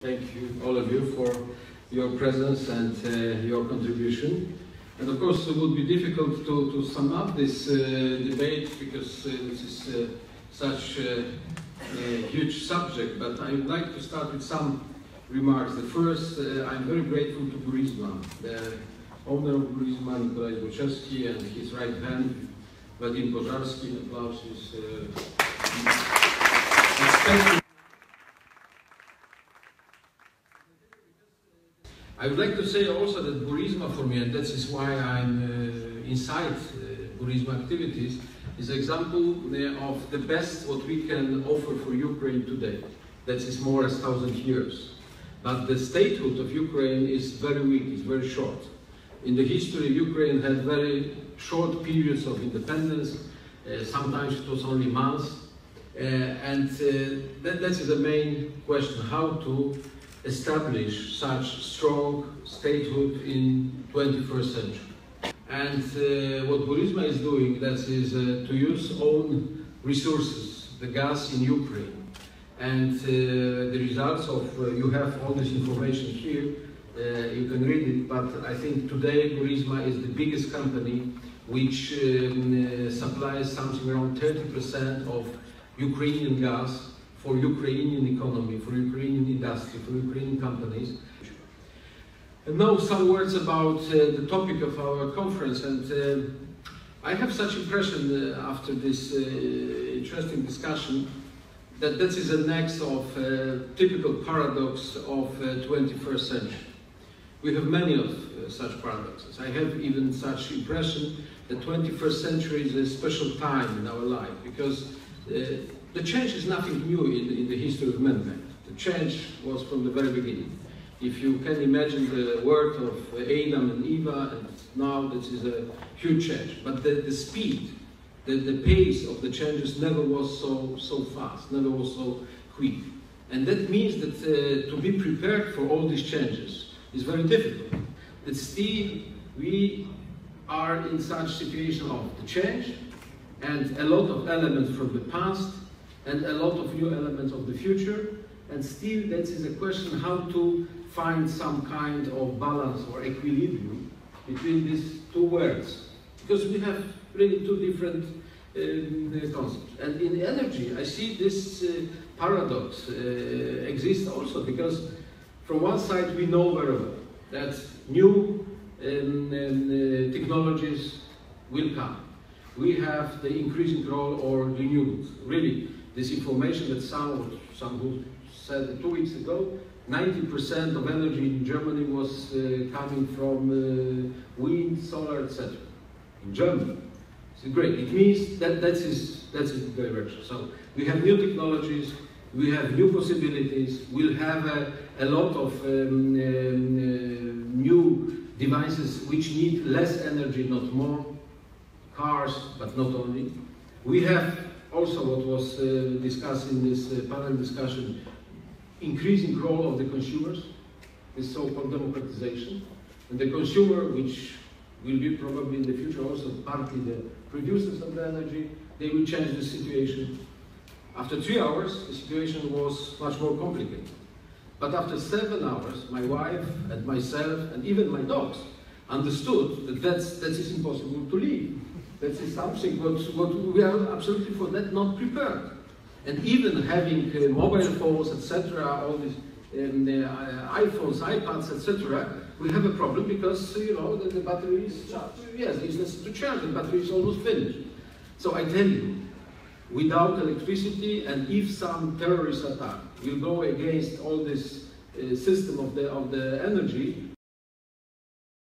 Thank you, all of you, for your presence and your contribution. And of course, it would be difficult to sum up this debate because this is such a huge subject, but I would like to start with some remarks. The first, I'm very grateful to Burisma, the owner of Burisma, Nikolai Buchewski, and his right hand, Vadim Pożarski. Applause is expected. I would like to say also that Burisma for me, and that is why I'm inside Burisma activities, is an example of the best what we can offer for Ukraine today. That is more than 1,000 years. But the statehood of Ukraine is very weak, it's very short. In the history, Ukraine had very short periods of independence, sometimes it was only months. That is the main question, how to establish such strong statehood in 21st century. And what Burisma is doing, that is to use own resources, the gas in Ukraine. And the results of, you have all this information here, you can read it, but I think today Burisma is the biggest company which supplies something around 30% of Ukrainian gas for Ukrainian economy, for Ukrainian industry, for Ukrainian companies. And now some words about the topic of our conference. And I have such impression after this interesting discussion that this is the next of typical paradox of 21st century. We have many of such paradoxes. I have even such impression that 21st century is a special time in our life because the change is nothing new in the history of mankind. The change was from the very beginning. If you can imagine the world of Adam and Eve, and now this is a huge change. But the speed, the pace of the changes never was so fast, never was so quick. And that means that to be prepared for all these changes is very difficult. That still we are in such situation of the change and a lot of elements from the past and a lot of new elements of the future, and still that is a question how to find some kind of balance or equilibrium between these two worlds, because we have really two different concepts. And in energy, I see this paradox exists also, because from one side we know very well that new technologies will come. We have the increasing role or renewables. Really, this information that some who said 2 weeks ago, 90% of energy in Germany was coming from wind, solar, etc. In Germany. It's great. It means that that's the direction. So we have new technologies, we have new possibilities, we'll have a lot of new devices which need less energy, not more. Cars, but not only. We have also what was discussed in this panel discussion, increasing role of the consumers, this so-called democratization. And the consumer, which will be probably in the future also partly the producers of the energy, they will change the situation. After 3 hours, the situation was much more complicated. But after 7 hours, my wife and myself and even my dogs understood that that is impossible to live. That is something what we are absolutely for that not prepared. And even having mobile phones, etc., all these iPhones, iPads, etc., we have a problem because you know the battery is charged. Yes, it's necessary to charge. The battery is almost finished. So I tell you, without electricity, and if some terrorist attack will go against all this system of the energy,